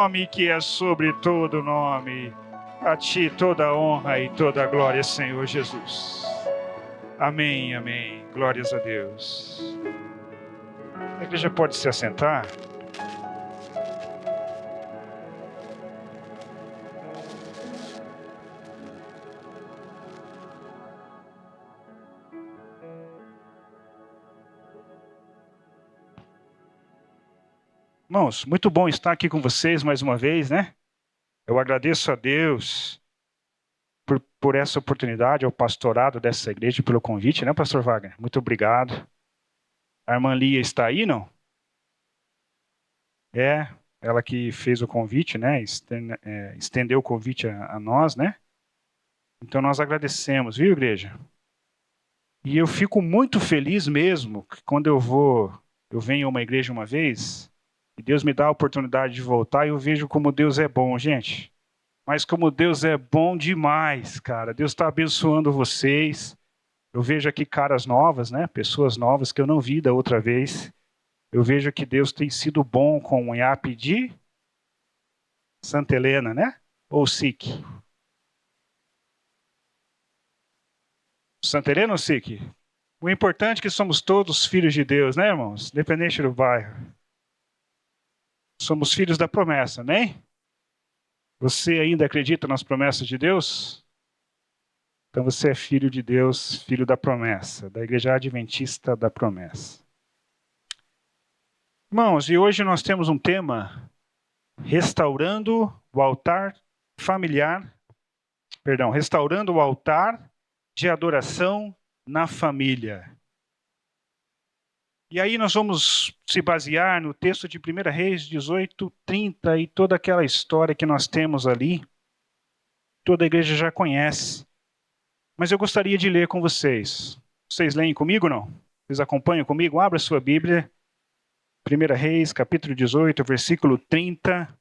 nome que é sobre todo nome. A ti toda a honra e toda a glória, Senhor Jesus. Amém, amém. Glórias a Deus. A igreja pode se assentar. Irmãos, muito bom estar aqui com vocês mais uma vez, né? Eu agradeço a Deus por essa oportunidade, ao pastorado dessa igreja, pelo convite, né, pastor Wagner? Muito obrigado. A irmã Lia está aí, não? É, ela que fez o convite, né? Estendeu o convite a nós, né? Então nós agradecemos, viu, igreja? E eu fico muito feliz mesmo que quando eu venho a uma igreja uma vez, e Deus me dá a oportunidade de voltar, e eu vejo como Deus é bom, gente. Mas como Deus é bom demais, cara. Deus está abençoando vocês. Eu vejo aqui caras novas, né? Pessoas novas que eu não vi da outra vez. Eu vejo que Deus tem sido bom com o IAP de Santa Helena, né? Ou SIC? Santa Helena ou SIC? O importante é que somos todos filhos de Deus, né, irmãos? Independente do bairro. Somos filhos da promessa, né? Você ainda acredita nas promessas de Deus? Então você é filho de Deus, filho da promessa, da Igreja Adventista da Promessa. Irmãos, e hoje nós temos um tema: restaurando o altar restaurando o altar de adoração na família. E aí nós vamos se basear no texto de 1 Reis 18:30 e toda aquela história que nós temos ali. Toda a igreja já conhece. Mas eu gostaria de ler com vocês. Vocês leem comigo ou não? Vocês acompanham comigo? Abra sua Bíblia. 1 Reis, capítulo 18, versículo 30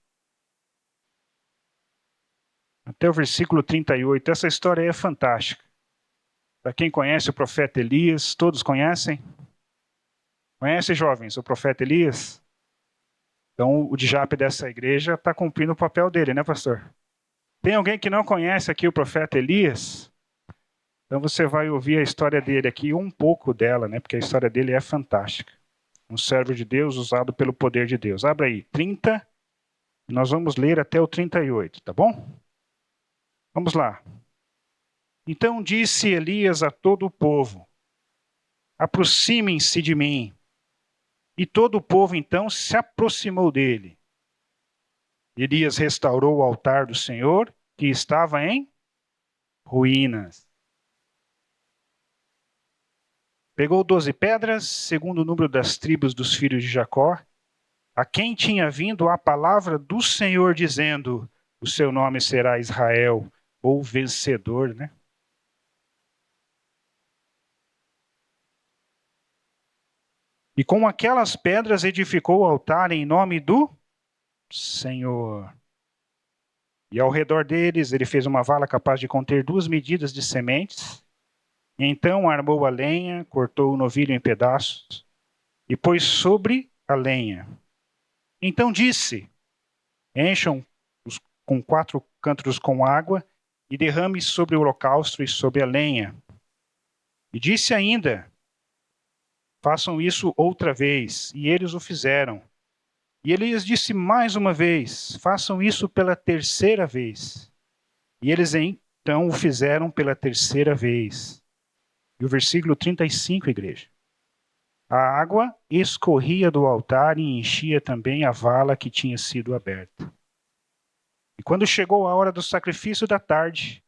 até o versículo 38. Essa história é fantástica. Para quem conhece o profeta Elias, todos conhecem? Conhece, jovens, o profeta Elias? Então, o DJAP dessa igreja está cumprindo o papel dele, né, pastor? Tem alguém que não conhece aqui o profeta Elias? Então você vai ouvir a história dele aqui, um pouco dela, né? Porque a história dele é fantástica. Um servo de Deus usado pelo poder de Deus. Abra aí, 30, nós vamos ler até o 38, tá bom? Vamos lá. Então disse Elias a todo o povo: aproximem-se de mim. E todo o povo então se aproximou dele. Elias restaurou o altar do Senhor, que estava em ruínas. Pegou 12 pedras, segundo o número das tribos dos filhos de Jacó, a quem tinha vindo a palavra do Senhor, dizendo: o seu nome será Israel, ou vencedor, né? E com aquelas pedras edificou o altar em nome do Senhor. E ao redor deles ele fez uma vala capaz de conter 2 medidas de sementes. E então armou a lenha, cortou o novilho em pedaços e pôs sobre a lenha. Então disse: encham com 4 cântaro com água e derrame sobre o holocausto e sobre a lenha. E disse ainda: façam isso outra vez. E eles o fizeram. E Elias disse mais uma vez: façam isso pela terceira vez. E eles então o fizeram pela terceira vez. E o versículo 35, igreja. A água escorria do altar e enchia também a vala que tinha sido aberta. E quando chegou a hora do sacrifício da tarde,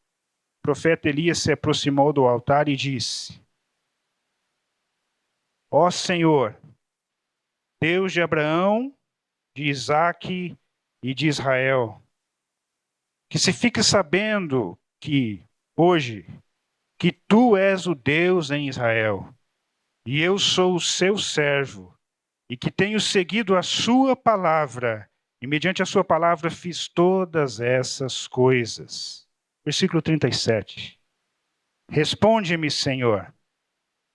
o profeta Elias se aproximou do altar e disse: ó Senhor, Deus de Abraão, de Isaque e de Israel, que se fique sabendo que hoje que tu és o Deus em Israel, e eu sou o seu servo, e que tenho seguido a sua palavra, e mediante a sua palavra fiz todas essas coisas. Versículo 37. Responde-me, Senhor,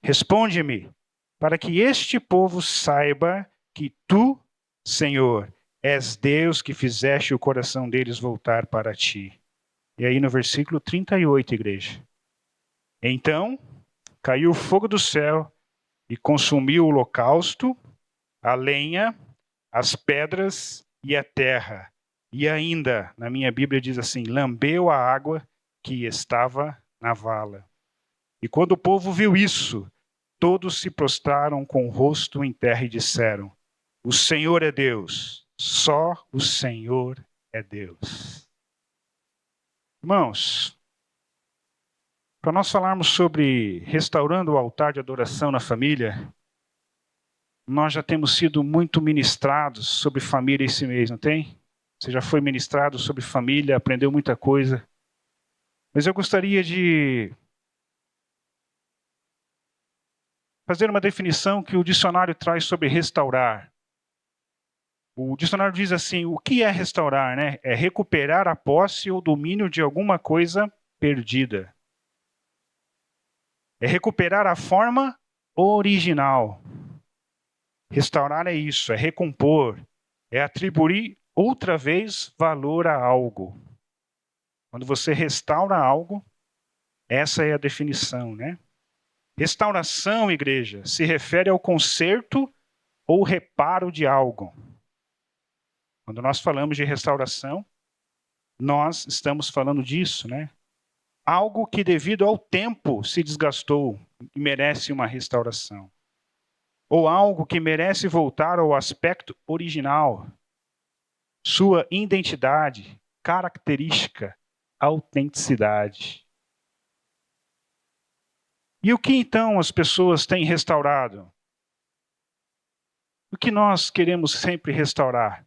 responde-me, para que este povo saiba que tu, Senhor, És Deus que fizeste o coração deles voltar para ti. E aí no versículo 38, igreja. Então caiu o fogo do céu e consumiu o holocausto, a lenha, as pedras e a terra. E ainda, na minha Bíblia diz assim, lambeu a água que estava na vala. E quando o povo viu isso, todos se prostraram com o rosto em terra e disseram, o Senhor é Deus, só o Senhor é Deus. Irmãos, para nós falarmos sobre restaurando o altar de adoração na família, nós já temos sido muito ministrados sobre família esse mês, não tem? Você já foi ministrado sobre família, aprendeu muita coisa. Mas eu gostaria de fazer uma definição que o dicionário traz sobre restaurar. O dicionário diz assim, o que é restaurar, né? É recuperar a posse ou domínio de alguma coisa perdida. É recuperar a forma original. Restaurar é isso, é recompor, é atribuir outra vez valor a algo. Quando você restaura algo, essa é a definição, né? Restauração, igreja, se refere ao conserto ou reparo de algo. Quando nós falamos de restauração, nós estamos falando disso, né? Algo que devido ao tempo se desgastou e merece uma restauração. Ou algo que merece voltar ao aspecto original, sua identidade, característica, autenticidade. E o que então as pessoas têm restaurado? O que nós queremos sempre restaurar?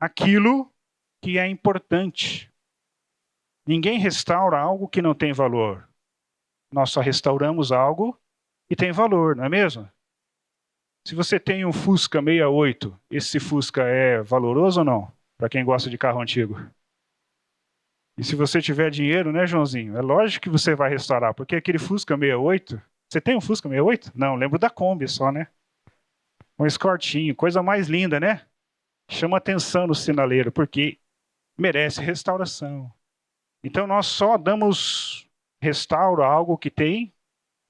Aquilo que é importante. Ninguém restaura algo que não tem valor. Nós só restauramos algo que tem valor, não é mesmo? Se você tem um Fusca 68, esse Fusca é valoroso ou não? Para quem gosta de carro antigo. E se você tiver dinheiro, né, Joãozinho? É lógico que você vai restaurar, porque aquele Fusca 68... Você tem um Fusca 68? Não, lembro da Kombi só, né? Um escortinho, coisa mais linda, né? Chama atenção no sinaleiro, porque merece restauração. Então nós só damos restauro a algo que tem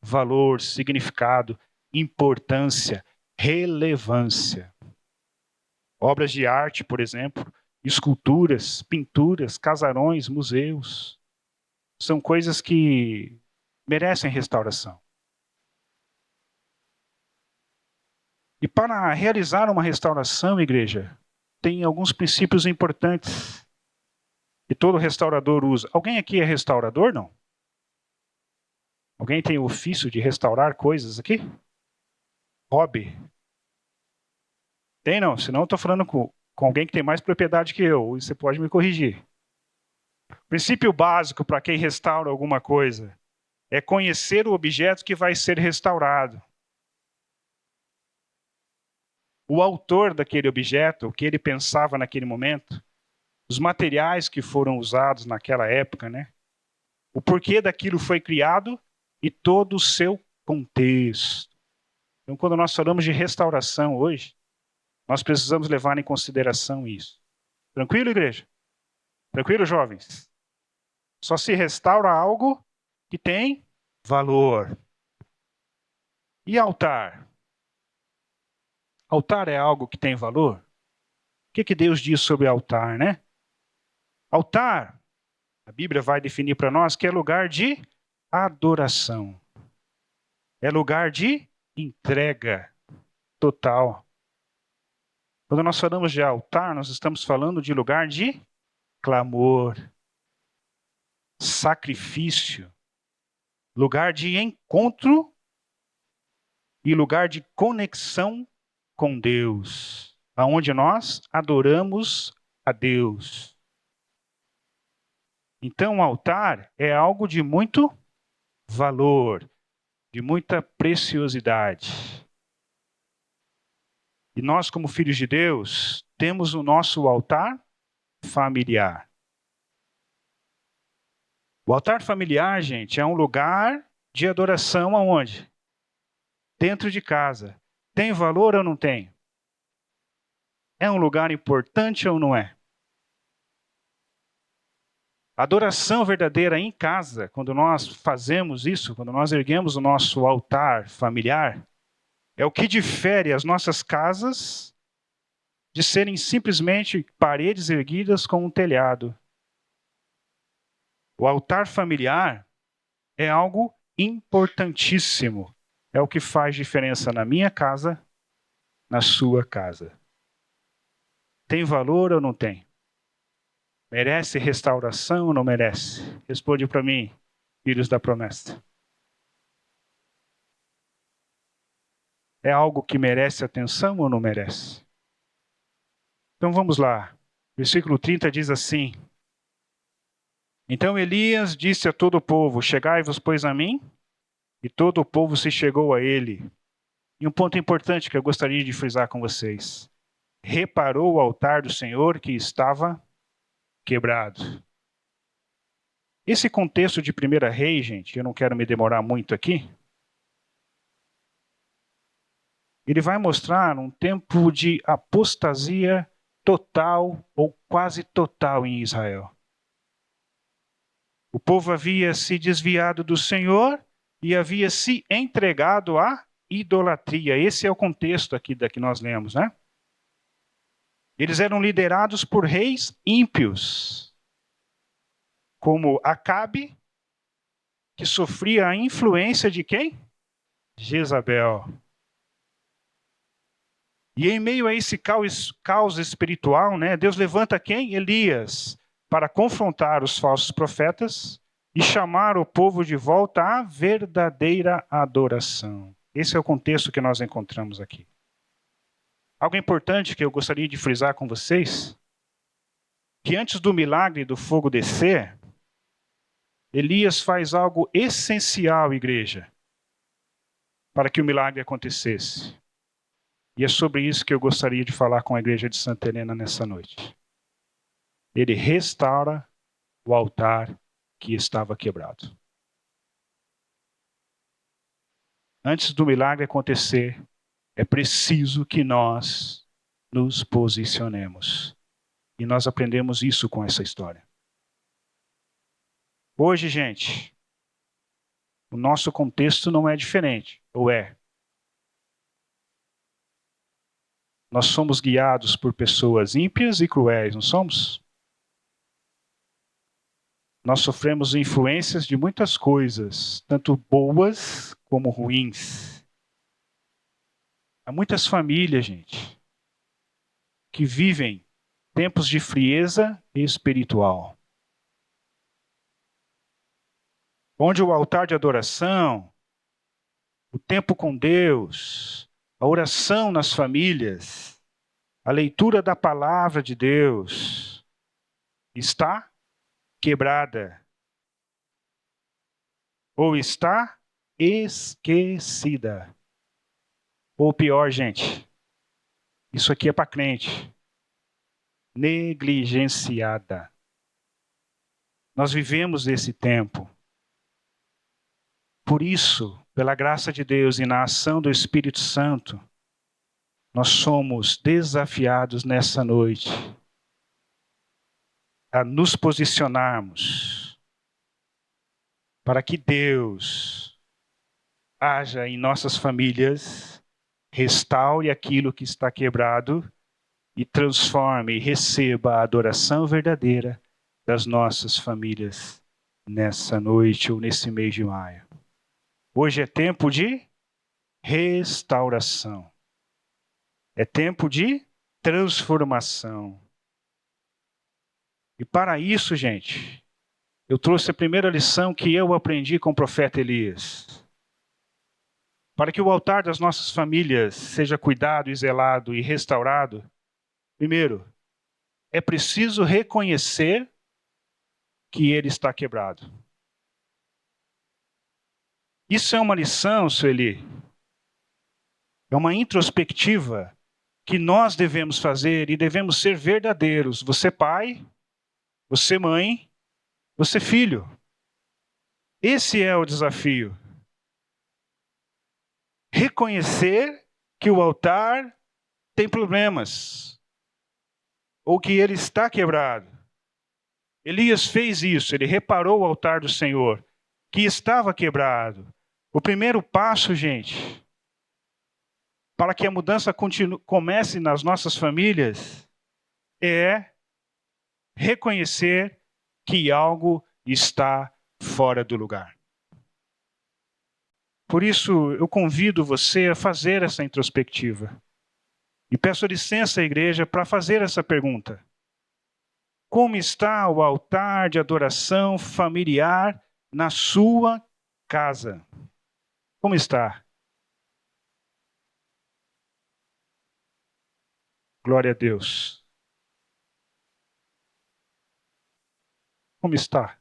valor, significado, importância, relevância. Obras de arte, por exemplo, esculturas, pinturas, casarões, museus, são coisas que merecem restauração. E para realizar uma restauração, igreja, tem alguns princípios importantes que todo restaurador usa. Alguém aqui é restaurador, não? Alguém tem o ofício de restaurar coisas aqui? Hobby? Tem não? Senão eu estou falando com alguém que tem mais propriedade que eu, e você pode me corrigir. O princípio básico para quem restaura alguma coisa é conhecer o objeto que vai ser restaurado. O autor daquele objeto, o que ele pensava naquele momento, os materiais que foram usados naquela época, né? O porquê daquilo foi criado e todo o seu contexto. Então, quando nós falamos de restauração hoje, nós precisamos levar em consideração isso. Tranquilo, igreja? Tranquilo, jovens? Só se restaura algo que tem valor. E altar? Altar é algo que tem valor? O que Deus diz sobre altar, né? Altar, a Bíblia vai definir para nós que é lugar de adoração. É lugar de entrega total. Quando nós falamos de altar, nós estamos falando de lugar de clamor, sacrifício, lugar de encontro e lugar de conexão com Deus, aonde nós adoramos a Deus. Então, o altar é algo de muito valor, de muita preciosidade. E nós, como filhos de Deus, temos o nosso altar familiar. O altar familiar, gente, é um lugar de adoração aonde? Dentro de casa. Tem valor ou não tem? é um lugar importante ou não é? A adoração verdadeira em casa, quando nós fazemos isso, quando nós erguemos o nosso altar familiar, é o que difere as nossas casas de serem simplesmente paredes erguidas com um telhado. O altar familiar é algo importantíssimo. É o que faz diferença na minha casa, na sua casa. Tem valor ou não tem? Merece restauração ou não merece? Responde para mim, filhos da promessa. É algo que merece atenção ou não merece? Então vamos lá. Versículo 30 diz assim: Então Elias disse a todo o povo: Chegai-vos, pois, a mim. E todo o povo se chegou a ele. E um ponto importante que eu gostaria de frisar com vocês: reparou o altar do Senhor que estava quebrado. Esse contexto de 1 Reis, gente, eu não quero me demorar muito aqui. Ele vai mostrar um tempo de apostasia total ou quase total em Israel. O povo havia se desviado do Senhor e havia se entregado à idolatria. Esse é o contexto aqui da que nós lemos, né? Eles eram liderados por reis ímpios, como Acabe, que sofria a influência de quem? Jezabel. E em meio a esse caos espiritual, né, Deus levanta quem? Elias, para confrontar os falsos profetas e chamar o povo de volta à verdadeira adoração. Esse é o contexto que nós encontramos aqui. Algo importante que eu gostaria de frisar com vocês, que antes do milagre do fogo descer, Elias faz algo essencial, igreja, para que o milagre acontecesse. E é sobre isso que eu gostaria de falar com a igreja de Santa Helena nessa noite. Ele restaura o altar que estava quebrado. Antes do milagre acontecer, é preciso que nós nos posicionemos. E nós aprendemos isso com essa história. Hoje, gente, o nosso contexto não é diferente, ou é? Nós somos guiados por pessoas ímpias e cruéis, não somos? Nós sofremos influências de muitas coisas, tanto boas como ruins. Há muitas famílias, gente, que vivem tempos de frieza espiritual. Onde o altar de adoração, o tempo com Deus, a oração nas famílias, a leitura da palavra de Deus está quebrada. Ou está esquecida. Ou pior, gente, isso aqui é para crente. Negligenciada. Nós vivemos esse tempo. Por isso, pela graça de Deus e na ação do Espírito Santo, nós somos desafiados nessa noite a nos posicionarmos para que Deus haja em nossas famílias, restaure aquilo que está quebrado e transforme e receba a adoração verdadeira das nossas famílias nessa noite ou nesse mês de maio. Hoje é tempo de restauração. É tempo de transformação. E para isso, gente, eu trouxe a primeira lição que eu aprendi com o profeta Elias. Para que o altar das nossas famílias seja cuidado e zelado e restaurado, primeiro, é preciso reconhecer que ele está quebrado. Isso é uma lição, Sueli. É uma introspectiva que nós devemos fazer e devemos ser verdadeiros. Você pai, você mãe, você filho. Esse é o desafio. Reconhecer que o altar tem problemas. ou que ele está quebrado. Elias fez isso, ele reparou o altar do Senhor, que estava quebrado. O primeiro passo, gente, para que a mudança comece nas nossas famílias, é reconhecer que algo está fora do lugar. Por isso, eu convido você a fazer essa introspectiva. E peço licença à igreja para fazer essa pergunta. Como está o altar de adoração familiar na sua casa? Como está? Glória a Deus. Como está?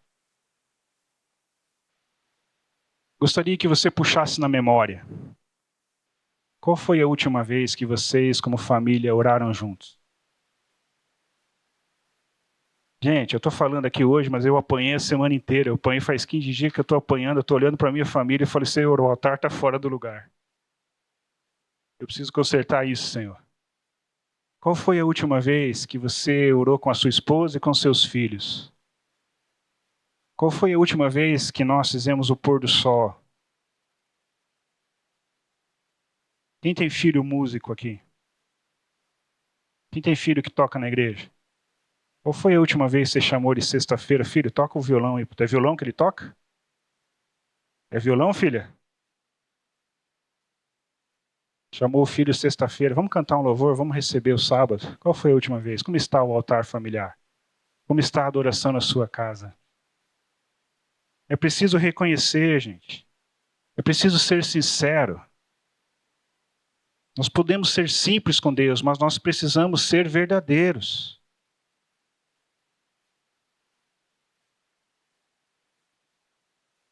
Gostaria que você puxasse na memória. Qual foi a última vez que vocês, como família, oraram juntos? Gente, eu estou falando aqui hoje, mas eu apanhei a semana inteira. Eu apanhei faz 15 dias que eu estou apanhando, eu estou olhando para a minha família e falei, Senhor, o altar está fora do lugar. Eu preciso consertar isso, Senhor. Qual foi a última vez que você orou com a sua esposa e com seus filhos? Qual foi a última vez que nós fizemos o pôr do sol? Quem tem filho músico aqui? Quem tem filho que toca na igreja? Qual foi a última vez que você chamou ele sexta-feira? Filho, toca o violão aí. É violão que ele toca? É violão, filha? Chamou o filho sexta-feira. Vamos cantar um louvor, vamos receber o sábado. Qual foi a última vez? Como está o altar familiar? Como está a adoração na sua casa? É preciso reconhecer, gente. É preciso ser sincero. Nós podemos ser simples com Deus, mas nós precisamos ser verdadeiros.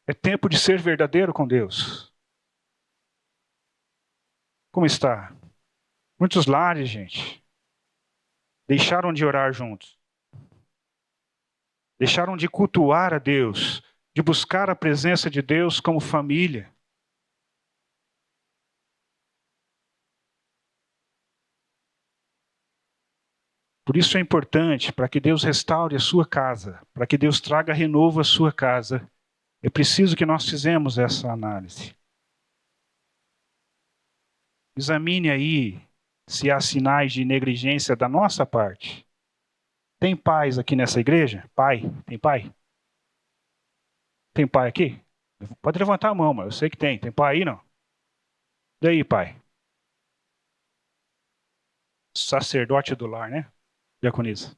É tempo de ser verdadeiro com Deus. Como está? Muitos lares, gente, deixaram de orar juntos. Deixaram de cultuar a Deus, de buscar a presença de Deus como família. Por isso é importante, para que Deus restaure a sua casa, para que Deus traga renovo à sua casa, é preciso que nós fizemos essa análise. Examine aí se há sinais de negligência da nossa parte. Tem pais aqui nessa igreja? Pai? Tem pai? Tem pai aqui? Pode levantar a mão, mas eu sei que tem. Tem pai aí, não? E aí, pai? Sacerdote do lar, né? Diaconisa.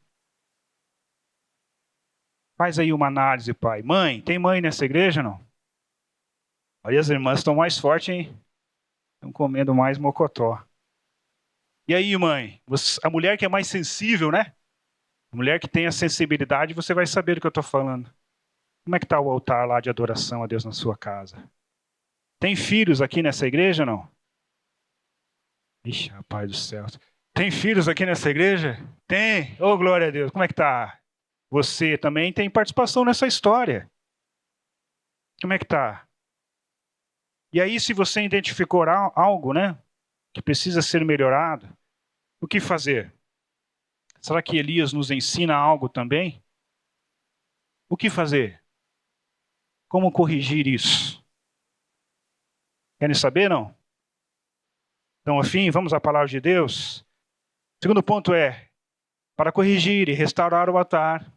Faz aí uma análise, pai. Mãe, tem mãe nessa igreja, não? Aí as irmãs estão mais fortes, hein? Estão comendo mais mocotó. E aí, mãe? A mulher que é mais sensível, né? A mulher que tem a sensibilidade, você vai saber do que eu estou falando. Como é que está o altar lá de adoração a Deus na sua casa? Tem filhos aqui nessa igreja, não? Ixi, rapaz do céu. Tem filhos aqui nessa igreja? Tem. Oh, glória a Deus. Como é que tá? Você também tem participação nessa história. Como é que tá? E aí, se você identificou algo, né, que precisa ser melhorado, o que fazer? Será que Elias nos ensina algo também? O que fazer? Como corrigir isso? Querem saber, não? Então, afim, vamos à palavra de Deus? O segundo ponto é, para corrigir e restaurar o altar,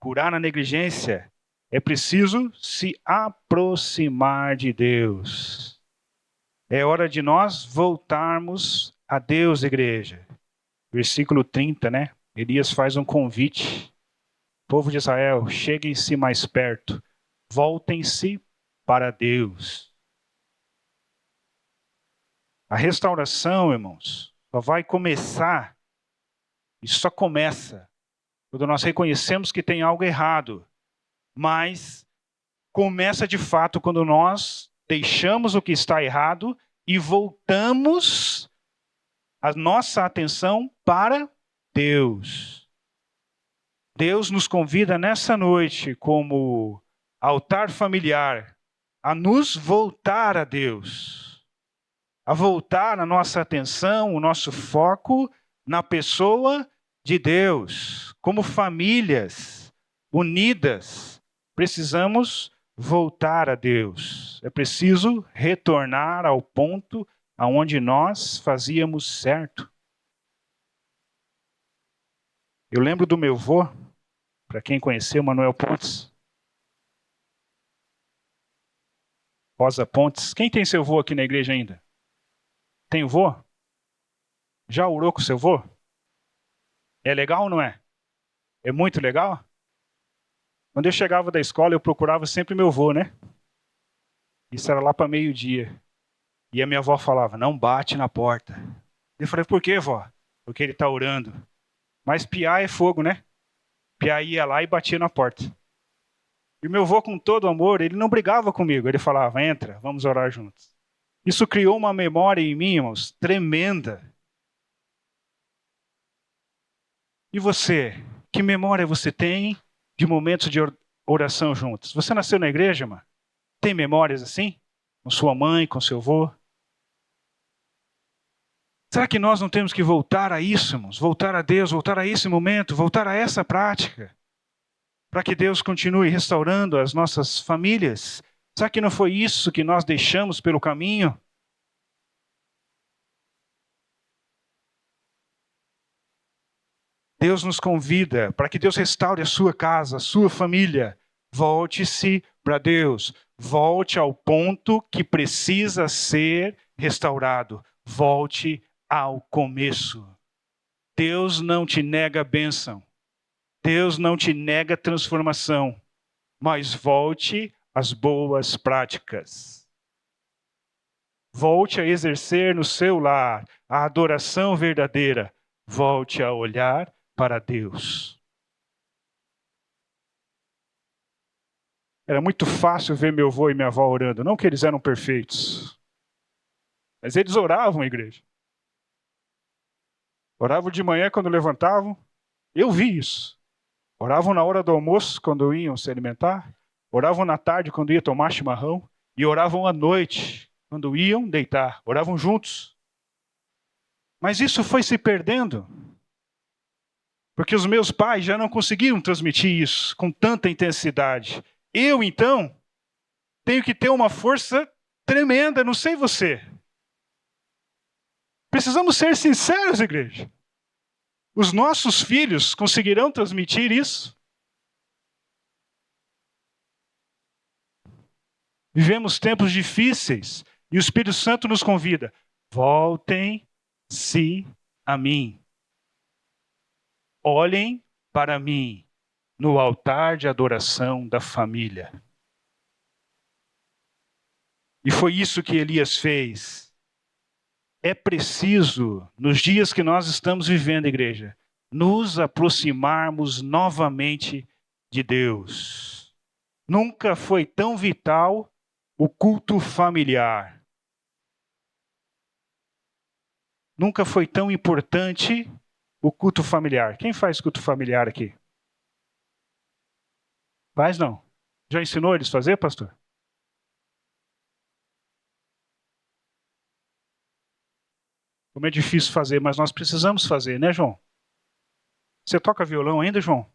curar a negligência, é preciso se aproximar de Deus. É hora de nós voltarmos a Deus, igreja. Versículo 30, né? Elias faz um convite. Povo de Israel, cheguem-se mais perto. Voltem-se para Deus. A restauração, irmãos, só vai começar, e só começa, quando nós reconhecemos que tem algo errado. Mas começa de fato quando nós deixamos o que está errado e voltamos a nossa atenção para Deus. Deus nos convida nessa noite, como altar familiar, a nos voltar a Deus, a voltar a nossa atenção, o nosso foco na pessoa de Deus, como famílias unidas, precisamos voltar a Deus. É preciso retornar ao ponto aonde nós fazíamos certo. Eu lembro do meu avô, para quem conheceu, Manuel Pontes. Rosa Pontes. Quem tem seu avô aqui na igreja ainda? Tem o vô? Já orou com seu avô? É legal ou não é? É muito legal? Quando eu chegava da escola, eu procurava sempre meu avô, né? Isso era lá para meio-dia. E a minha avó falava, não bate na porta. Eu falei, por quê, vó? Porque ele está orando. Mas piar é fogo, né? Piar ia lá e batia na porta. E meu avô, com todo amor, ele não brigava comigo. Ele falava, entra, vamos orar juntos. Isso criou uma memória em mim, irmãos, tremenda. E você? Que memória você tem de momentos de oração juntos? Você nasceu na igreja, mano? Tem memórias assim? Com sua mãe, com seu avô? Será que nós não temos que voltar a isso, irmãos? Voltar a Deus, voltar a esse momento, voltar a essa prática? Para que Deus continue restaurando as nossas famílias? Será que não foi isso que nós deixamos pelo caminho? Deus nos convida para que Deus restaure a sua casa, a sua família. Volte-se para Deus. Volte ao ponto que precisa ser restaurado. Volte ao começo. Deus não te nega a bênção. Deus não te nega transformação. Mas volte às boas práticas. Volte a exercer no seu lar a adoração verdadeira. Volte a olhar para Deus. Era muito fácil ver meu avô e minha avó orando. Não que eles eram perfeitos, mas eles oravam, igreja. Oravam de manhã quando levantavam. Eu vi isso. Oravam na hora do almoço quando iam se alimentar. Oravam na tarde quando iam tomar chimarrão. E oravam à noite quando iam deitar. Oravam juntos. Mas isso foi se perdendo. Porque os meus pais já não conseguiam transmitir isso com tanta intensidade. Eu, então, tenho que ter uma força tremenda, não sei você. Precisamos ser sinceros, igreja. Os nossos filhos conseguirão transmitir isso? Vivemos tempos difíceis e o Espírito Santo nos convida. Voltem-se a mim. Olhem para mim no altar de adoração da família. E foi isso que Elias fez. É preciso, nos dias que nós estamos vivendo, igreja, nos aproximarmos novamente de Deus. Nunca foi tão vital o culto familiar. Nunca foi tão importante o culto familiar. Quem faz culto familiar aqui? Faz não? Já ensinou eles a fazer, pastor? Como é difícil fazer, mas nós precisamos fazer, né, João? Você toca violão ainda, João?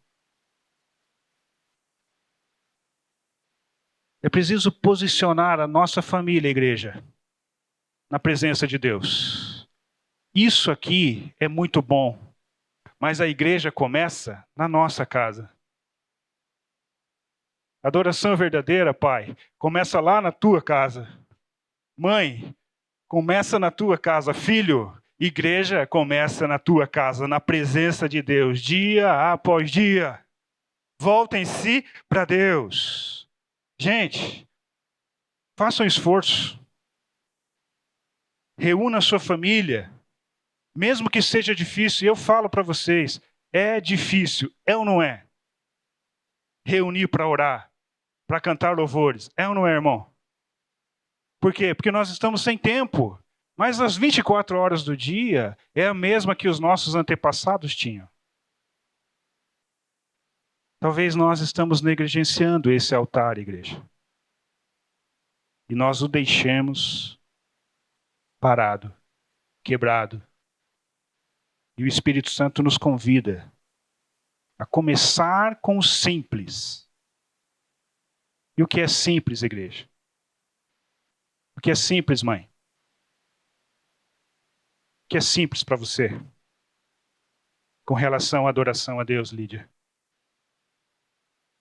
É preciso posicionar a nossa família, igreja, na presença de Deus. Isso aqui é muito bom, mas a igreja começa na nossa casa. A adoração verdadeira, pai, começa lá na tua casa. Mãe, começa na tua casa. Filho, igreja começa na tua casa, na presença de Deus, dia após dia. Voltem-se para Deus. Gente, façam um esforço. Reúna a sua família. Mesmo que seja difícil, eu falo para vocês, é difícil, é ou não é? Reunir para orar, para cantar louvores, é ou não é, irmão? Por quê? Porque nós estamos sem tempo. Mas as 24 horas do dia é a mesma que os nossos antepassados tinham. Talvez nós estamos negligenciando esse altar, igreja. E nós o deixemos parado, quebrado. E o Espírito Santo nos convida a começar com o simples. E o que é simples, igreja? O que é simples, mãe? O que é simples para você? Com relação à adoração a Deus, Lídia.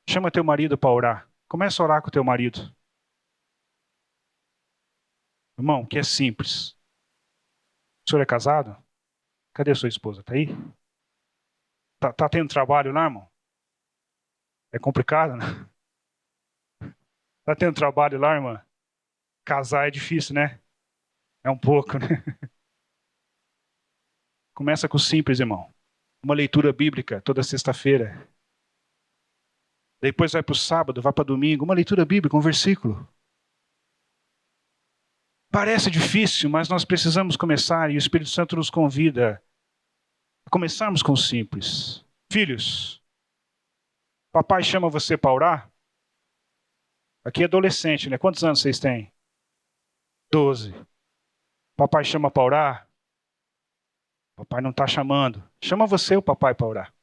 Chama teu marido para orar. Começa a orar com teu marido. Irmão, o que é simples? O senhor é casado? Cadê a sua esposa? Tá aí? Tá tendo trabalho lá, irmão? É complicado, né? Tá tendo trabalho lá, irmã? Casar é difícil, né? É um pouco, né? Começa com o simples, irmão. Uma leitura bíblica toda sexta-feira. Depois vai para o sábado, vai para domingo. Uma leitura bíblica, um versículo. Parece difícil, mas nós precisamos começar e o Espírito Santo nos convida a começarmos com o simples. Filhos, papai chama você para orar? Aqui é adolescente, né? Quantos anos vocês têm? 12. Papai chama para orar? Papai não está chamando. Chama você o papai para orar.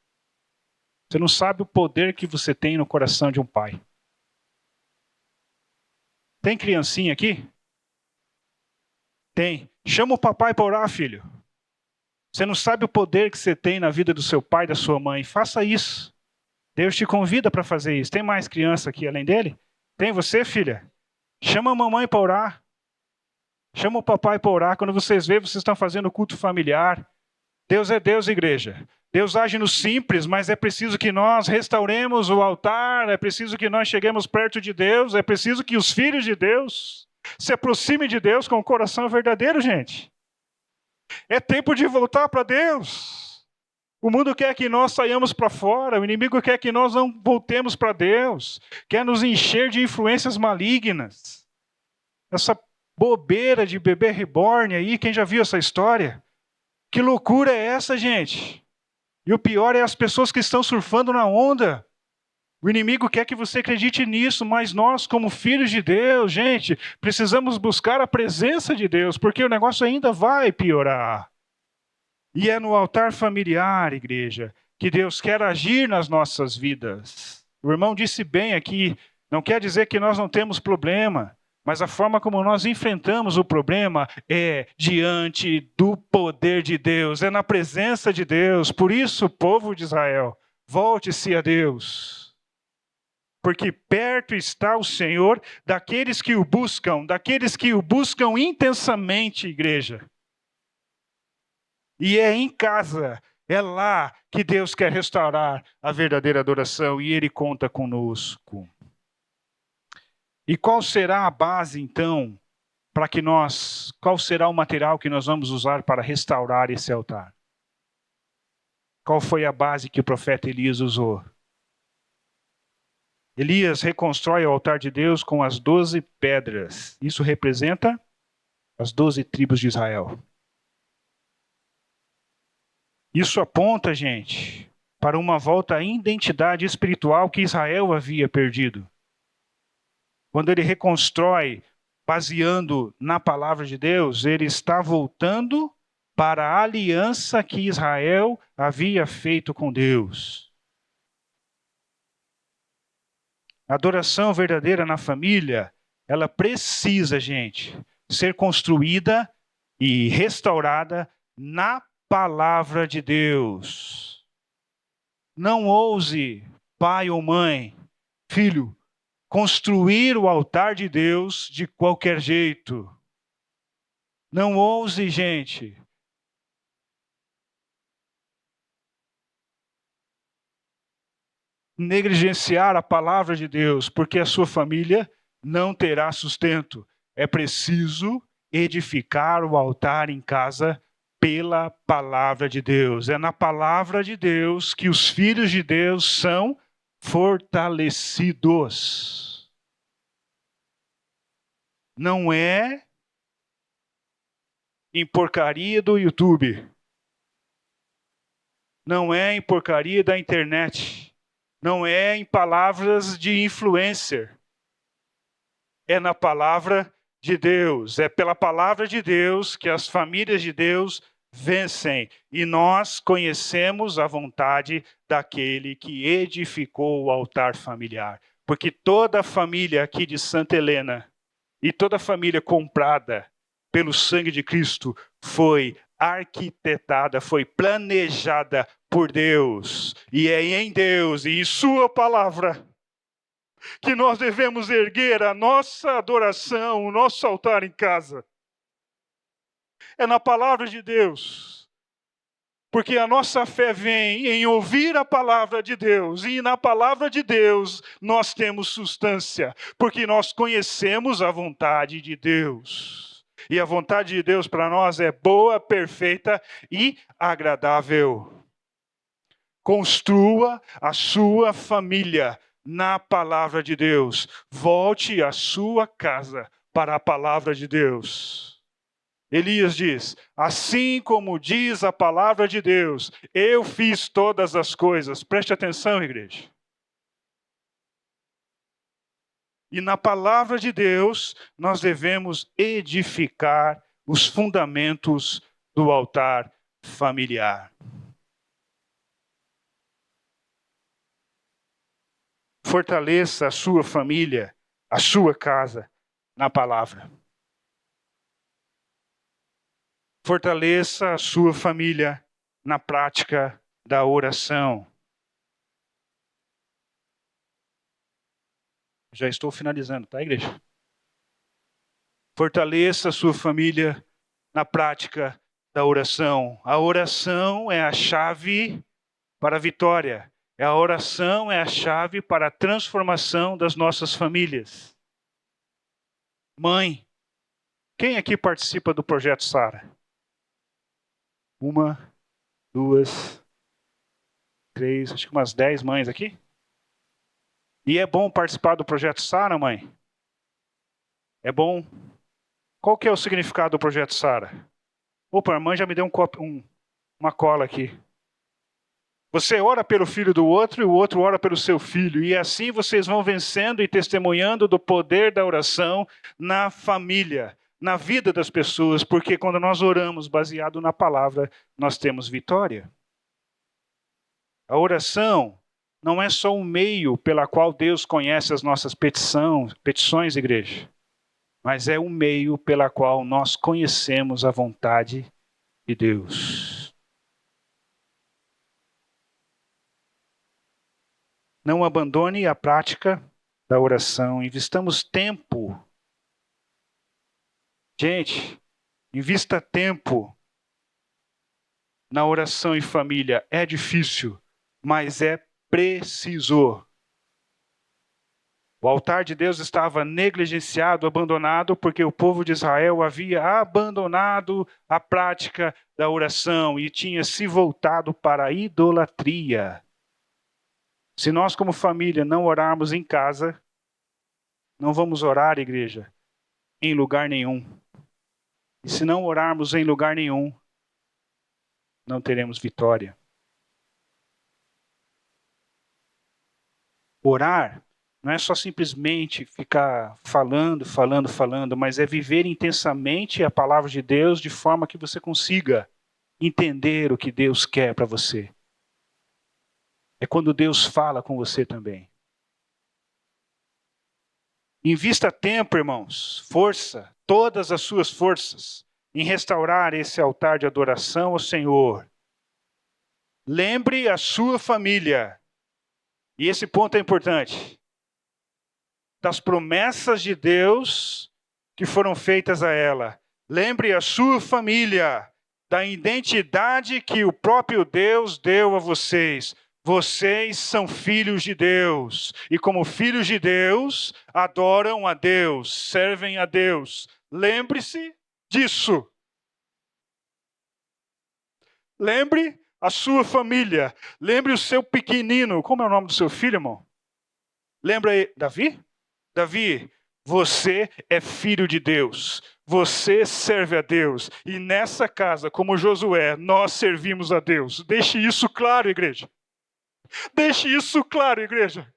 Você não sabe o poder que você tem no coração de um pai. Tem criancinha aqui? Tem. Chama o papai para orar, filho. Você não sabe o poder que você tem na vida do seu pai e da sua mãe. Faça isso. Deus te convida para fazer isso. Tem mais criança aqui além dele? Tem você, filha? Chama a mamãe para orar. Chama o papai para orar. Quando vocês veem, vocês estão fazendo culto familiar. Deus é Deus, igreja. Deus age no simples, mas é preciso que nós restauremos o altar, é preciso que nós cheguemos perto de Deus, é preciso que os filhos de Deus se aproximem de Deus com o coração verdadeiro, gente. É tempo de voltar para Deus. O mundo quer que nós saiamos para fora, o inimigo quer que nós não voltemos para Deus, quer nos encher de influências malignas. Essa bobeira de bebê reborn aí, quem já viu essa história? Que loucura é essa, gente? E o pior é as pessoas que estão surfando na onda. O inimigo quer que você acredite nisso, mas nós, como filhos de Deus, gente, precisamos buscar a presença de Deus, porque o negócio ainda vai piorar. E é no altar familiar, igreja, que Deus quer agir nas nossas vidas. O irmão disse bem aqui, não quer dizer que nós não temos problema, mas a forma como nós enfrentamos o problema é diante do poder de Deus, é na presença de Deus. Por isso, povo de Israel, volte-se a Deus. Porque perto está o Senhor daqueles que o buscam intensamente, igreja. E é em casa, é lá que Deus quer restaurar a verdadeira adoração e Ele conta conosco. E qual será a base, então, qual será o material que nós vamos usar para restaurar esse altar? Qual foi a base que o profeta Elias usou? Elias reconstrói o altar de Deus com as 12 pedras. Isso representa as 12 tribos de Israel. Isso aponta, gente, para uma volta à identidade espiritual que Israel havia perdido. Quando ele reconstrói, baseando na palavra de Deus, ele está voltando para a aliança que Israel havia feito com Deus. A adoração verdadeira na família, ela precisa, gente, ser construída e restaurada na palavra de Deus. Não ouse, pai ou mãe, filho, construir o altar de Deus de qualquer jeito. Não ouse, gente, negligenciar a palavra de Deus, porque a sua família não terá sustento. É preciso edificar o altar em casa pela palavra de Deus. É na palavra de Deus que os filhos de Deus são fortalecidos. Não é em porcaria do YouTube. Não é em porcaria da internet. Não é em palavras de influencer. É na palavra de Deus. É pela palavra de Deus que as famílias de Deus vencem. E nós conhecemos a vontade daquele que edificou o altar familiar. Porque toda a família aqui de Santa Helena e toda a família comprada pelo sangue de Cristo foi arquitetada, foi planejada por Deus. E é em Deus e em sua palavra que nós devemos erguer a nossa adoração, o nosso altar em casa. É na palavra de Deus. Porque a nossa fé vem em ouvir a palavra de Deus. E na palavra de Deus nós temos substância. Porque nós conhecemos a vontade de Deus. E a vontade de Deus para nós é boa, perfeita e agradável. Construa a sua família na palavra de Deus. Volte a sua casa para a palavra de Deus. Elias diz: assim como diz a palavra de Deus, eu fiz todas as coisas. Preste atenção, igreja. E na palavra de Deus, nós devemos edificar os fundamentos do altar familiar. Fortaleça a sua família, a sua casa, na palavra. Fortaleça a sua família na prática da oração. Já estou finalizando, tá, igreja? Fortaleça a sua família na prática da oração. A oração é a chave para a vitória. A oração é a chave para a transformação das nossas famílias. Mãe, quem aqui participa do Projeto Sara? 1, 2, 3, acho que umas 10 mães aqui. E é bom participar do Projeto Sara, mãe? É bom? Qual que é o significado do Projeto Sara? Opa, a mãe já me deu uma cola aqui. Você ora pelo filho do outro e o outro ora pelo seu filho. E assim vocês vão vencendo e testemunhando do poder da oração na família, na vida das pessoas. Porque quando nós oramos baseado na palavra, nós temos vitória. A oração não é só um meio pela qual Deus conhece as nossas petições, igreja. Mas é um meio pela qual nós conhecemos a vontade de Deus. Não abandone a prática da oração. Investamos tempo. Gente, invista tempo na oração em família. É difícil, mas é preciso. O altar de Deus estava negligenciado, abandonado, porque o povo de Israel havia abandonado a prática da oração e tinha se voltado para a idolatria. Se nós, como família, não orarmos em casa, não vamos orar, igreja, em lugar nenhum. E se não orarmos em lugar nenhum, não teremos vitória. Orar não é só simplesmente ficar falando, mas é viver intensamente a palavra de Deus de forma que você consiga entender o que Deus quer para você. É quando Deus fala com você também. Invista tempo, irmãos, força, todas as suas forças, em restaurar esse altar de adoração ao Senhor. Lembre a sua família, e esse ponto é importante, das promessas de Deus que foram feitas a ela. Lembre a sua família da identidade que o próprio Deus deu a vocês. Vocês são filhos de Deus. E como filhos de Deus, adoram a Deus, servem a Deus. Lembre-se disso. Lembre a sua família. Lembre o seu pequenino. Como é o nome do seu filho, irmão? Lembra aí, Davi? Davi, você é filho de Deus. Você serve a Deus. E nessa casa, como Josué, nós servimos a Deus. Deixe isso claro, igreja. Deixe isso claro, igreja.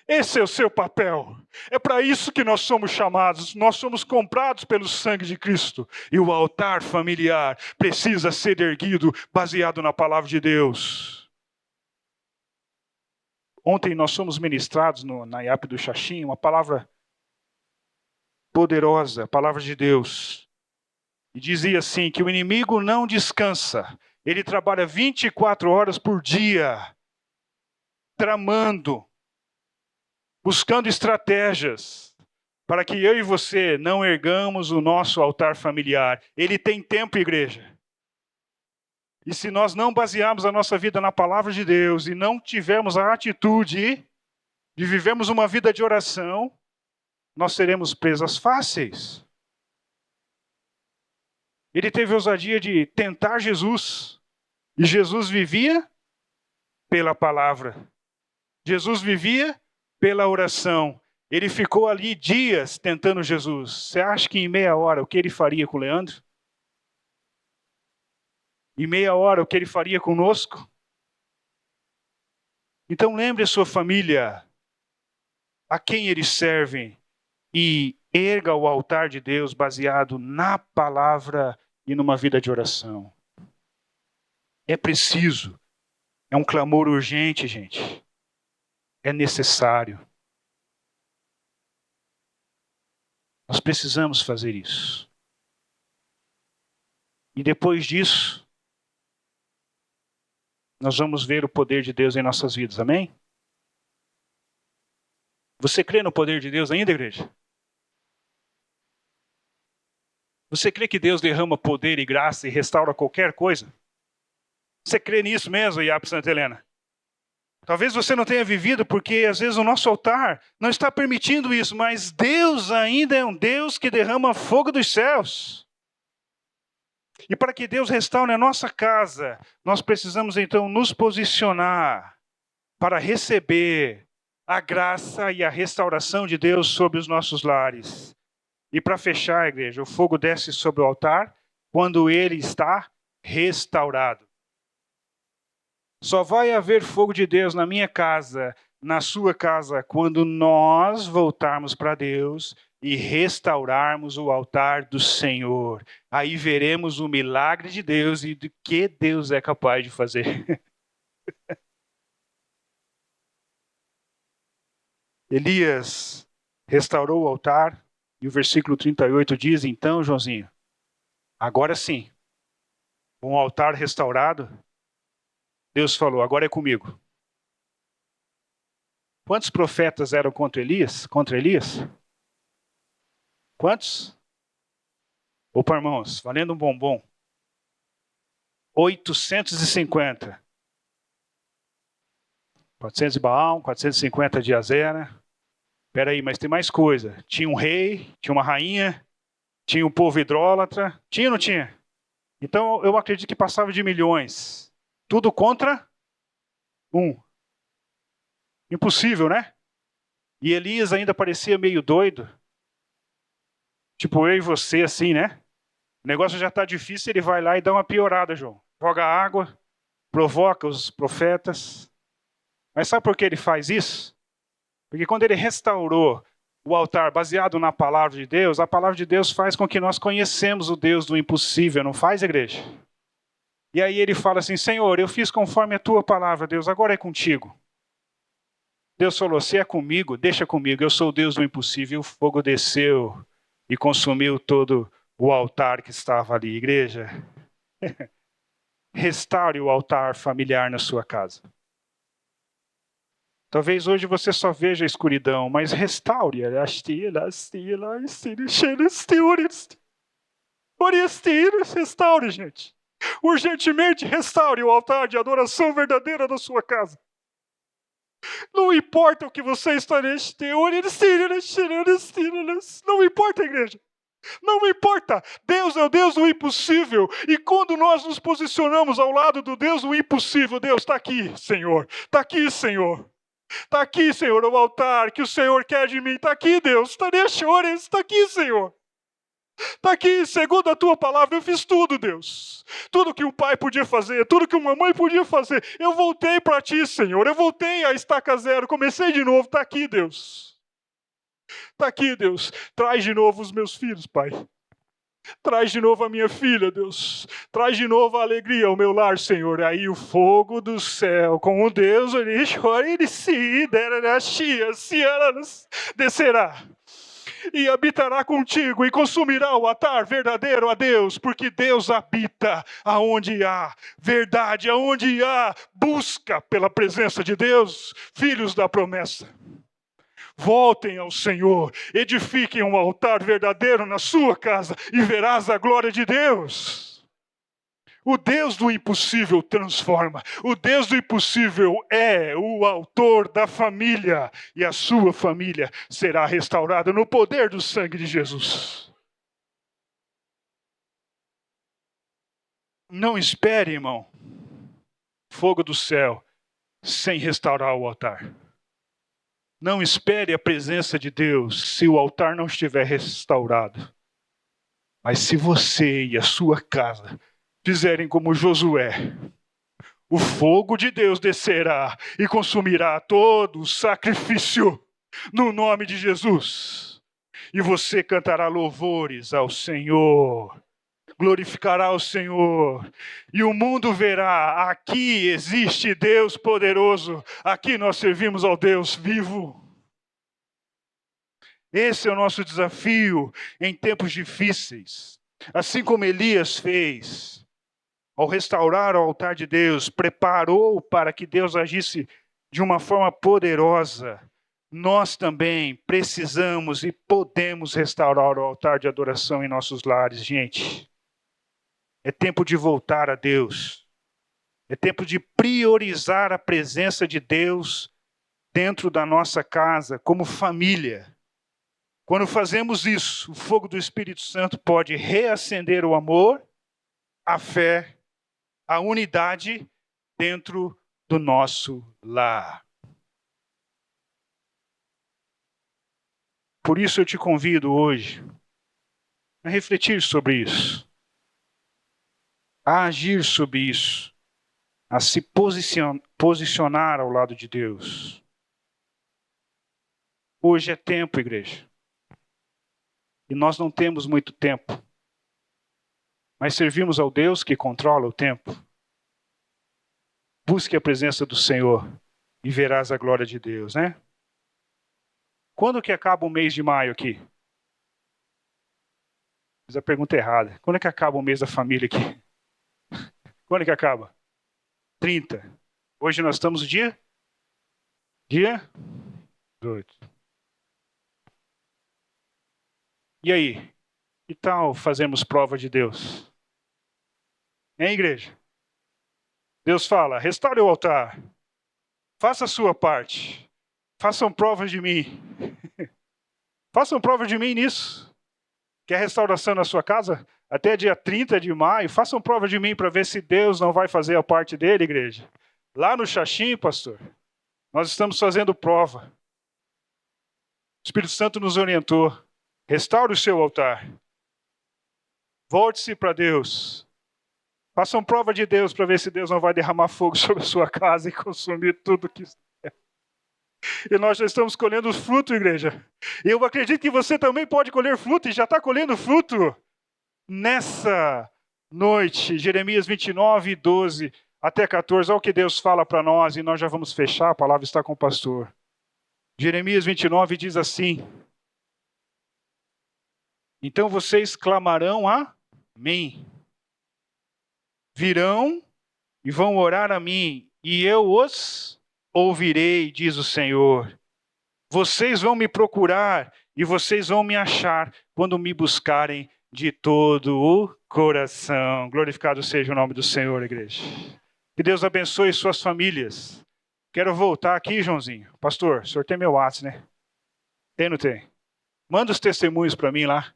Esse é o seu papel. É para isso que nós somos chamados. Nós somos comprados pelo sangue de Cristo. E o altar familiar precisa ser erguido baseado na palavra de Deus. Ontem nós fomos ministrados na IAP do Xaxim, uma palavra poderosa, a palavra de Deus. E dizia assim, que o inimigo não descansa. Ele trabalha 24 horas por dia, tramando, buscando estratégias, para que eu e você não ergamos o nosso altar familiar. Ele tem tempo, igreja. E se nós não basearmos a nossa vida na palavra de Deus e não tivermos a atitude de vivermos uma vida de oração, nós seremos presas fáceis. Ele teve a ousadia de tentar Jesus. E Jesus vivia pela palavra. Jesus vivia pela oração. Ele ficou ali dias tentando Jesus. Você acha que em meia hora o que ele faria com o Leandro? Em meia hora o que ele faria conosco? Então lembre a sua família, a quem eles servem, e erga o altar de Deus baseado na palavra e numa vida de oração. É preciso. É um clamor urgente, gente. É necessário. Nós precisamos fazer isso. E depois disso, nós vamos ver o poder de Deus em nossas vidas, amém? Você crê no poder de Deus ainda, igreja? Você crê que Deus derrama poder e graça e restaura qualquer coisa? Você crê nisso mesmo, IAP Santa Helena? Talvez você não tenha vivido porque às vezes o nosso altar não está permitindo isso, mas Deus ainda é um Deus que derrama fogo dos céus. E para que Deus restaure a nossa casa, nós precisamos então nos posicionar para receber a graça e a restauração de Deus sobre os nossos lares. E para fechar, igreja, o fogo desce sobre o altar quando ele está restaurado. Só vai haver fogo de Deus na minha casa, na sua casa, quando nós voltarmos para Deus e restaurarmos o altar do Senhor. Aí veremos o milagre de Deus e do que Deus é capaz de fazer. Elias restaurou o altar e o versículo 38 diz, então, Joãozinho, agora sim, com o altar restaurado, Deus falou, agora é comigo. Quantos profetas eram contra Elias? Quantos? Opa, irmãos, valendo um bombom. 850. 400 de Baal, 450 de Azera. Espera aí, mas tem mais coisa. Tinha um rei, tinha uma rainha, tinha um povo idólatra. Tinha ou não tinha? Então eu acredito que passava de milhões. Tudo contra um. Impossível, né? E Elias ainda parecia meio doido. Tipo eu e você, assim, né? O negócio já está difícil, ele vai lá e dá uma piorada, João. Joga água, provoca os profetas. Mas sabe por que ele faz isso? Porque quando ele restaurou o altar baseado na palavra de Deus, a palavra de Deus faz com que nós conhecemos o Deus do impossível, não faz, igreja? E aí ele fala assim, Senhor, eu fiz conforme a tua palavra, Deus, agora é contigo. Deus falou, se é comigo, deixa comigo, eu sou o Deus do impossível. E o fogo desceu e consumiu todo o altar que estava ali. Igreja, restaure o altar familiar na sua casa. Talvez hoje você só veja a escuridão, mas restaure. Restaure, gente. Urgentemente restaure o altar de adoração verdadeira da sua casa. Não importa o que você está neste. Não importa, igreja. Não importa. Deus é o Deus do impossível. E quando nós nos posicionamos ao lado do Deus do impossível, Deus está aqui, Senhor. Está aqui, Senhor. Está aqui, Senhor, o altar que o Senhor quer de mim. Está aqui, Deus. Está aqui, Senhor. Está aqui, segundo a tua palavra, eu fiz tudo, Deus. Tudo que um pai podia fazer, tudo que uma mãe podia fazer. Eu voltei para ti, Senhor. Eu voltei a estaca zero. Comecei de novo. Está aqui, Deus. Está aqui, Deus. Traz de novo os meus filhos, Pai. Traz de novo a minha filha, Deus. Traz de novo a alegria ao meu lar, Senhor. Aí o fogo do céu, com o Deus, ele chora, ele se descerá. E habitará contigo e consumirá o altar verdadeiro a Deus, porque Deus habita aonde há verdade, aonde há busca pela presença de Deus, filhos da promessa. Voltem ao Senhor, edifiquem um altar verdadeiro na sua casa e verás a glória de Deus. O Deus do impossível transforma. O Deus do impossível é o autor da família. E a sua família será restaurada no poder do sangue de Jesus. Não espere, irmão, fogo do céu sem restaurar o altar. Não espere a presença de Deus se o altar não estiver restaurado. Mas se você e a sua casa fizerem como Josué, o fogo de Deus descerá e consumirá todo o sacrifício no nome de Jesus. E você cantará louvores ao Senhor, glorificará o Senhor. E o mundo verá, aqui existe Deus poderoso, aqui nós servimos ao Deus vivo. Esse é o nosso desafio em tempos difíceis. Assim como Elias fez, ao restaurar o altar de Deus, preparou para que Deus agisse de uma forma poderosa. Nós também precisamos e podemos restaurar o altar de adoração em nossos lares, gente. É tempo de voltar a Deus. É tempo de priorizar a presença de Deus dentro da nossa casa, como família. Quando fazemos isso, o fogo do Espírito Santo pode reacender o amor, a fé, a unidade dentro do nosso lar. Por isso eu te convido hoje a refletir sobre isso, a agir sobre isso, a se posicionar ao lado de Deus. Hoje é tempo, igreja. E nós não temos muito tempo. Mas servimos ao Deus que controla o tempo. Busque a presença do Senhor e verás a glória de Deus, né? Quando que acaba o mês de maio aqui? Fiz a pergunta errada. Quando é que acaba o mês da família aqui? Quando é que acaba? 30. Hoje nós estamos no dia 8. E aí? Que tal fazermos prova de Deus? Hein, igreja? Deus fala, restaure o altar. Faça a sua parte. Façam prova de mim. Façam prova de mim nisso. Quer restauração na sua casa? Até dia 30 de maio, façam prova de mim para ver se Deus não vai fazer a parte dele, igreja. Lá no Xaxim, pastor, nós estamos fazendo prova. O Espírito Santo nos orientou. Restaure o seu altar. Volte-se para Deus. Façam prova de Deus para ver se Deus não vai derramar fogo sobre a sua casa e consumir tudo que... E nós já estamos colhendo os frutos, igreja. E eu acredito que você também pode colher fruto e já está colhendo fruto. Nessa noite, Jeremias 29, 12 até 14, olha o que Deus fala para nós e nós já vamos fechar, a palavra está com o pastor. Jeremias 29 diz assim: então vocês clamarão a mim, virão e vão orar a mim, e eu os ouvirei, diz o Senhor. Vocês vão me procurar e vocês vão me achar quando me buscarem de todo o coração. Glorificado seja o nome do Senhor, igreja. Que Deus abençoe suas famílias. Quero voltar aqui, Joãozinho. Pastor, o senhor tem meu WhatsApp, né? Tem, não tem? Manda os testemunhos para mim lá.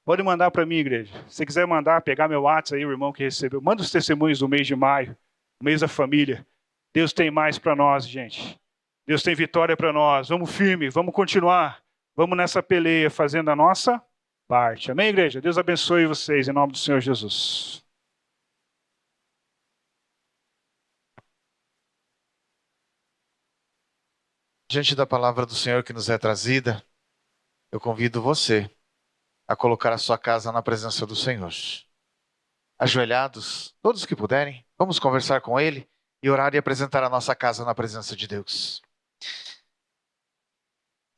Pode mandar para mim, igreja. Se você quiser mandar, pegar meu WhatsApp aí, o irmão que recebeu. Manda os testemunhos do mês de maio, mês da família. Deus tem mais para nós, gente. Deus tem vitória para nós. Vamos firme, vamos continuar. Vamos nessa peleia, fazendo a nossa parte. Amém, igreja? Deus abençoe vocês em nome do Senhor Jesus. Diante da palavra do Senhor que nos é trazida, eu convido você a colocar a sua casa na presença do Senhor. Ajoelhados, todos que puderem, vamos conversar com Ele e orar e apresentar a nossa casa na presença de Deus.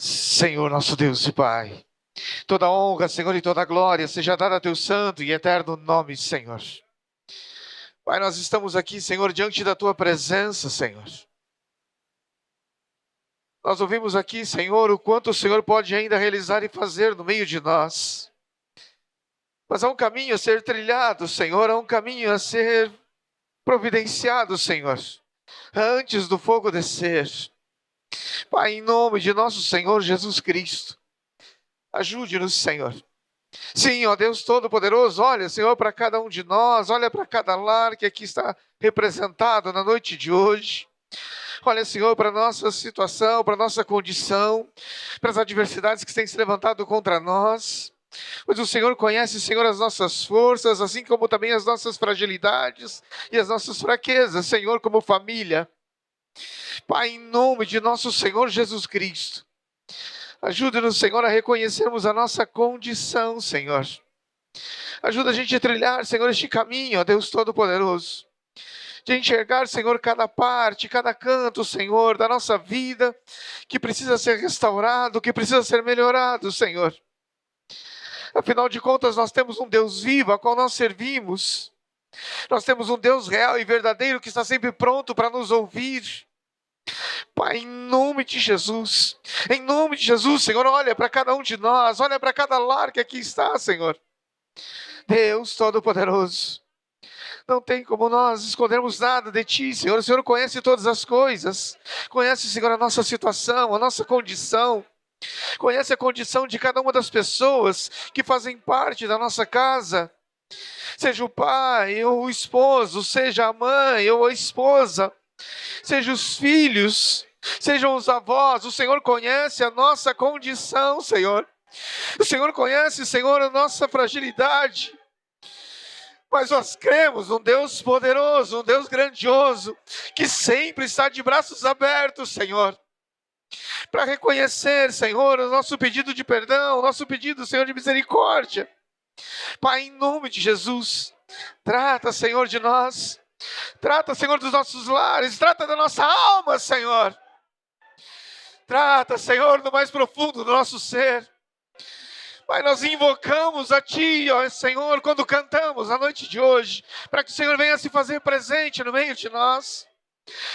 Senhor, nosso Deus e Pai, toda honra, Senhor, e toda glória seja dada a Teu santo e eterno nome, Senhor. Pai, nós estamos aqui, Senhor, diante da Tua presença, Senhor. Nós ouvimos aqui, Senhor, o quanto o Senhor pode ainda realizar e fazer no meio de nós. Mas há um caminho a ser trilhado, Senhor, há um caminho a ser providenciado, Senhor, antes do fogo descer. Pai, em nome de nosso Senhor Jesus Cristo, ajude-nos, Senhor. Sim, ó Deus Todo-Poderoso, olha, Senhor, para cada um de nós, olha para cada lar que aqui está representado na noite de hoje. Olha, Senhor, para a nossa situação, para a nossa condição, para as adversidades que têm se levantado contra nós. Pois o Senhor conhece, Senhor, as nossas forças, assim como também as nossas fragilidades e as nossas fraquezas, Senhor, como família. Pai, em nome de nosso Senhor Jesus Cristo, ajuda-nos, Senhor, a reconhecermos a nossa condição, Senhor. Ajuda a gente a trilhar, Senhor, este caminho, ó Deus Todo-Poderoso. De enxergar, Senhor, cada parte, cada canto, Senhor, da nossa vida, que precisa ser restaurado, que precisa ser melhorado, Senhor. Afinal de contas, nós temos um Deus vivo, a qual nós servimos. Nós temos um Deus real e verdadeiro que está sempre pronto para nos ouvir. Pai, em nome de Jesus, Senhor, olha para cada um de nós, olha para cada lar que aqui está, Senhor. Deus Todo-Poderoso, não tem como nós escondermos nada de Ti, Senhor. O Senhor conhece todas as coisas, conhece, Senhor, a nossa situação, a nossa condição. Conhece a condição de cada uma das pessoas que fazem parte da nossa casa. Seja o pai ou o esposo, seja a mãe ou a esposa, seja os filhos, sejam os avós. O Senhor conhece a nossa condição, Senhor. O Senhor conhece, Senhor, a nossa fragilidade. Mas nós cremos num Deus poderoso, um Deus grandioso, que sempre está de braços abertos, Senhor, para reconhecer, Senhor, o nosso pedido de perdão, o nosso pedido, Senhor, de misericórdia. Pai, em nome de Jesus, trata, Senhor, de nós. Trata, Senhor, dos nossos lares. Trata da nossa alma, Senhor. Trata, Senhor, do mais profundo do nosso ser. Pai, nós invocamos a Ti, ó Senhor, quando cantamos a noite de hoje, para que o Senhor venha se fazer presente no meio de nós.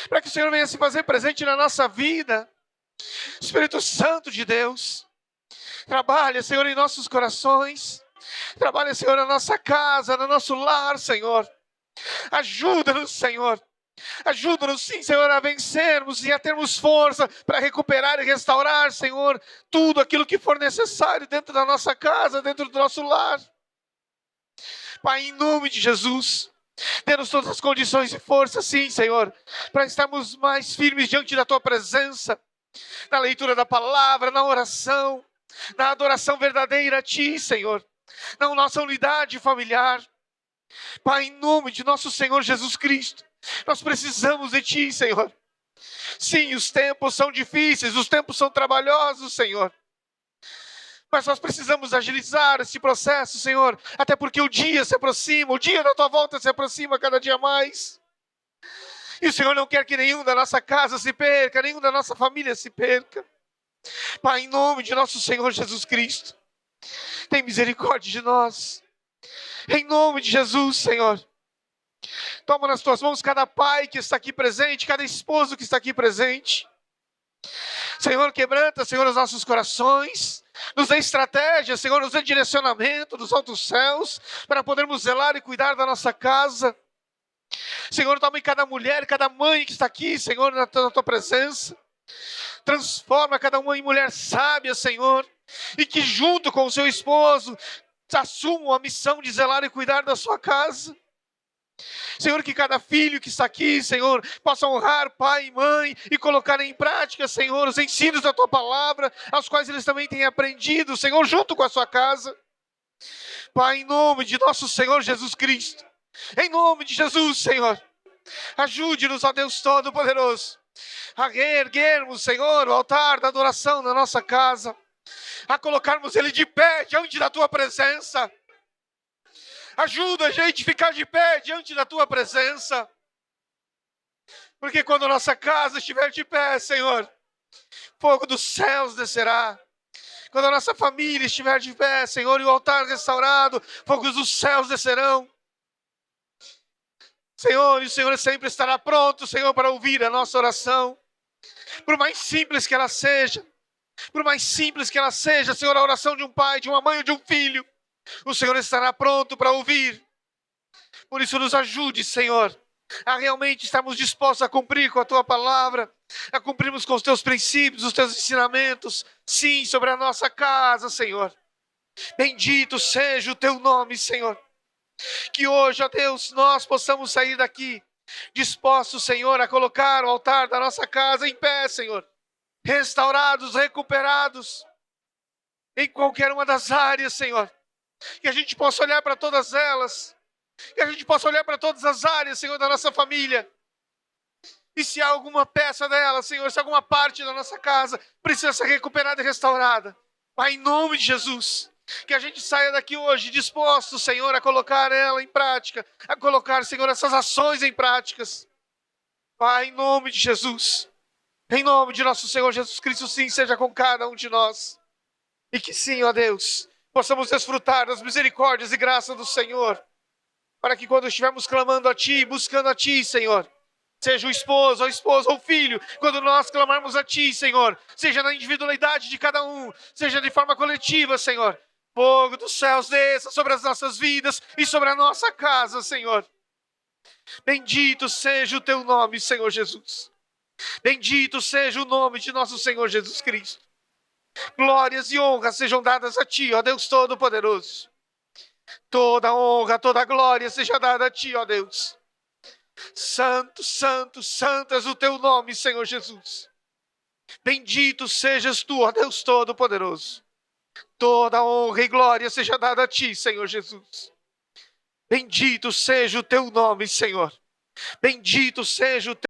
Para que o Senhor venha se fazer presente na nossa vida. Espírito Santo de Deus, trabalha, Senhor, em nossos corações, trabalha, Senhor, na nossa casa, no nosso lar, Senhor. Ajuda-nos, Senhor. Ajuda-nos, sim, Senhor, a vencermos e a termos força para recuperar e restaurar, Senhor, tudo aquilo que for necessário dentro da nossa casa, dentro do nosso lar. Pai, em nome de Jesus, dê-nos todas as condições e forças, sim, Senhor, para estarmos mais firmes diante da Tua presença, na leitura da palavra, na oração, na adoração verdadeira a Ti, Senhor, na nossa unidade familiar. Pai, em nome de nosso Senhor Jesus Cristo, nós precisamos de Ti, Senhor. Sim, os tempos são difíceis, os tempos são trabalhosos, Senhor. Mas nós precisamos agilizar esse processo, Senhor, até porque o dia se aproxima, o dia da Tua volta se aproxima cada dia mais. E o Senhor não quer que nenhum da nossa casa se perca, nenhum da nossa família se perca. Pai, em nome de nosso Senhor Jesus Cristo, tem misericórdia de nós. Em nome de Jesus, Senhor. Toma nas Tuas mãos cada pai que está aqui presente, cada esposo que está aqui presente. Senhor, quebranta, Senhor, os nossos corações. Nos dê estratégia, Senhor, nos dê direcionamento dos altos céus, para podermos zelar e cuidar da nossa casa. Senhor, toma em cada mulher, cada mãe que está aqui, Senhor, na Tua presença. Transforma cada uma em mulher sábia, Senhor, e que junto com o seu esposo assumam a missão de zelar e cuidar da sua casa. Senhor, que cada filho que está aqui, Senhor, possa honrar pai e mãe e colocar em prática, Senhor, os ensinos da Tua palavra, aos quais eles também têm aprendido, Senhor, junto com a sua casa. Pai, em nome de nosso Senhor Jesus Cristo, em nome de Jesus, Senhor, ajude-nos, ó Deus Todo-Poderoso, a reerguermos, Senhor, o altar da adoração na nossa casa, a colocarmos ele de pé diante da Tua presença. Ajuda a gente a ficar de pé diante da Tua presença. Porque quando a nossa casa estiver de pé, Senhor, fogo dos céus descerá. Quando a nossa família estiver de pé, Senhor, e o altar restaurado, fogos dos céus descerão. Senhor, e o Senhor sempre estará pronto, Senhor, para ouvir a nossa oração. Por mais simples que ela seja, por mais simples que ela seja, Senhor, a oração de um pai, de uma mãe ou de um filho, o Senhor estará pronto para ouvir. Por isso nos ajude, Senhor, a realmente estarmos dispostos a cumprir com a Tua palavra, a cumprirmos com os Teus princípios, os Teus ensinamentos, sim, sobre a nossa casa, Senhor. Bendito seja o Teu nome, Senhor. Que hoje, ó Deus, nós possamos sair daqui dispostos, Senhor, a colocar o altar da nossa casa em pé, Senhor. Restaurados, recuperados, em qualquer uma das áreas, Senhor. Que a gente possa olhar para todas elas, que a gente possa olhar para todas as áreas, Senhor, da nossa família. E se há alguma peça dela, Senhor, se alguma parte da nossa casa precisa ser recuperada e restaurada, Pai, em nome de Jesus, que a gente saia daqui hoje disposto, Senhor, a colocar ela em prática, a colocar, Senhor, essas ações em práticas. Pai, em nome de Jesus, em nome de nosso Senhor Jesus Cristo, sim, seja com cada um de nós. E que sim, ó Deus, possamos desfrutar das misericórdias e graças do Senhor, para que quando estivermos clamando a Ti, buscando a Ti, Senhor, seja o esposo, a esposa ou o filho, quando nós clamarmos a Ti, Senhor, seja na individualidade de cada um, seja de forma coletiva, Senhor, fogo dos céus desça sobre as nossas vidas e sobre a nossa casa, Senhor. Bendito seja o Teu nome, Senhor Jesus. Bendito seja o nome de nosso Senhor Jesus Cristo. Glórias e honras sejam dadas a Ti, ó Deus Todo-Poderoso. Toda honra, toda glória seja dada a Ti, ó Deus. Santo, santo, santo és o Teu nome, Senhor Jesus. Bendito sejas Tu, ó Deus Todo-Poderoso. Toda honra e glória seja dada a Ti, Senhor Jesus. Bendito seja o Teu nome, Senhor. Bendito seja o Teu